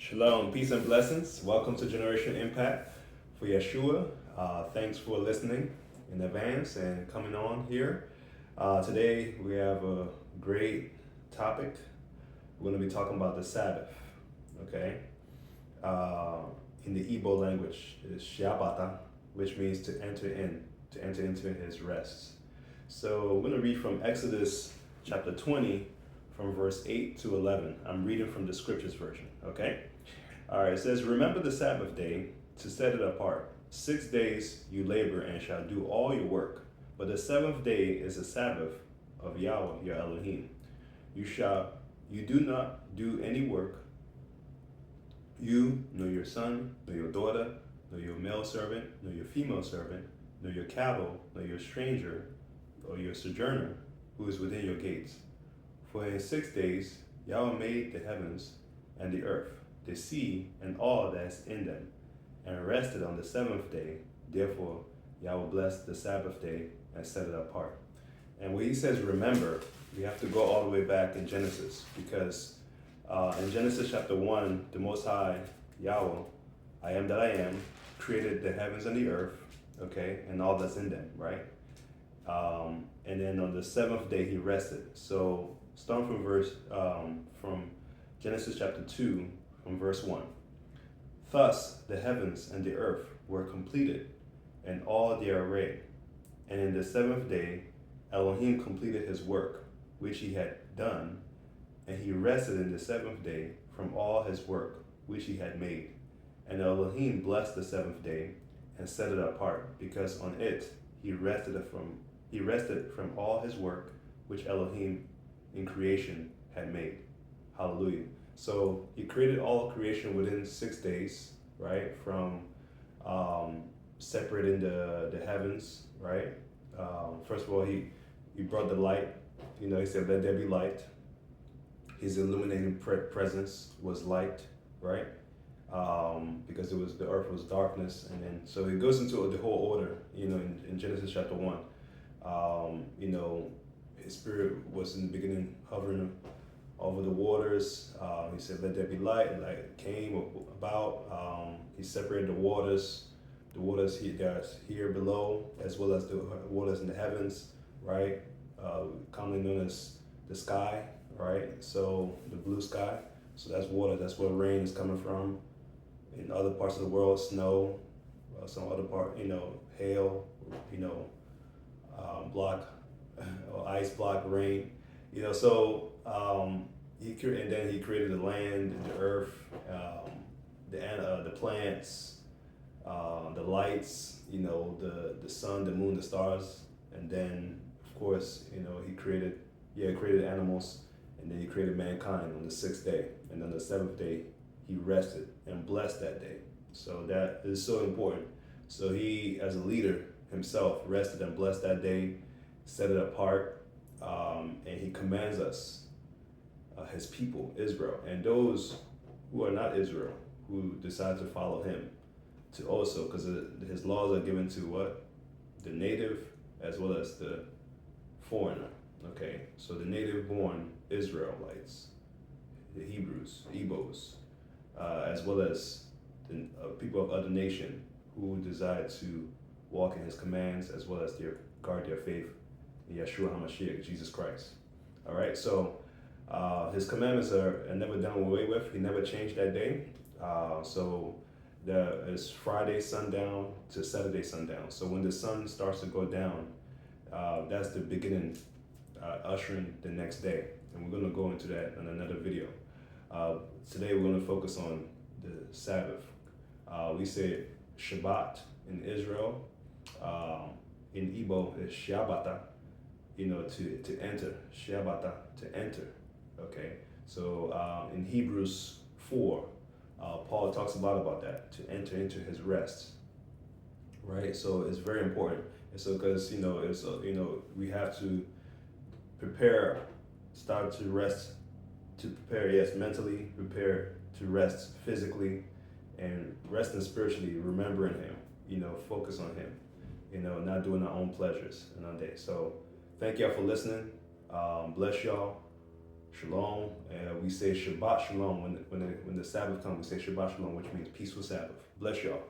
Shalom, peace and blessings. Welcome to Generation Impact for Yeshua. Thanks for listening in advance and coming on here. Today we have a great topic. We're going to be talking about the Sabbath. Okay. In the Igbo language, it's Sha Bata, which means to enter into His rest. So we're going to read from Exodus chapter 20, from verse 8 to 11. I'm reading from the Scriptures version. Okay. All right, it says, "Remember the Sabbath day to set it apart. 6 days you labor and shall do all your work. But the seventh day is a Sabbath of Yahweh your Elohim. You do not do any work, you, nor your son, nor your daughter, nor your male servant, nor your female servant, nor your cattle, nor your stranger, or your sojourner, who is within your gates. For in 6 days Yahweh made the heavens and the earth, the sea, and all that is in them, and rested on the seventh day. Therefore Yahweh blessed the Sabbath day and set it apart." And when he says remember, we have to go all the way back in Genesis, because in Genesis chapter 1, the Most High, Yahweh, I am that I am, created the heavens and the earth, okay, and all that's in them, right? And then on the seventh day he rested. So starting from Genesis chapter 2, from verse 1. "Thus the heavens and the earth were completed, and all their array. And in the seventh day Elohim completed his work, which he had done, and he rested in the seventh day from all his work, which he had made. And Elohim blessed the seventh day, and set it apart, because on it he rested from all his work, which Elohim in creation had made." Hallelujah. So he created all creation within 6 days, right? From separating the heavens, right? First of all, he brought the light. He said, "Let there be light." His illuminating presence was light, right? Because the earth was darkness, and then so it goes into the whole order. In Genesis chapter 1, his spirit was in the beginning hovering over the waters. He said, "Let there be light," and light came about. He separated the waters that's here below, as well as the waters in the heavens, right? Commonly known as the sky, right? So the blue sky. So that's water. That's where rain is coming from. In other parts of the world, snow. Some other part, hail. Block or ice block rain. And then he created the land, the earth, the plants, the lights, the sun, the moon, the stars, and then of course, he created animals, and then he created mankind on the sixth day, and on the seventh day he rested and blessed that day. So that is so important. So he, as a leader himself, rested and blessed that day, set it apart, and he commands us, his people, Israel, and those who are not Israel, who decide to follow him, to also, because his laws are given to what? The native as well as the foreigner. Okay, so the native-born Israelites, the Hebrews, Igbos, as well as the people of other nation who desire to walk in his commands, as well as guard their faith in Yeshua HaMashiach, Jesus Christ. All right, so his commandments are never done away with. He never changed that day. So there is Friday sundown to Saturday sundown. So when the sun starts to go down, that's the beginning, ushering the next day. And we're going to go into that in another video. Today we're going to focus on the Sabbath. We say Shabbat in Israel. In Igbo is Sha Bata, to enter. Sha Bata, to enter. Okay, so in Hebrews 4, Paul talks a lot about that, to enter into his rest, right? So it's very important. And so because, we have to start to rest, yes, mentally, prepare to rest physically, and resting spiritually, remembering him, focus on him, not doing our own pleasures in our day. So thank y'all for listening. Bless y'all. Shalom. We say Shabbat Shalom when the Sabbath comes. We say Shabbat Shalom, which means peaceful Sabbath. Bless y'all.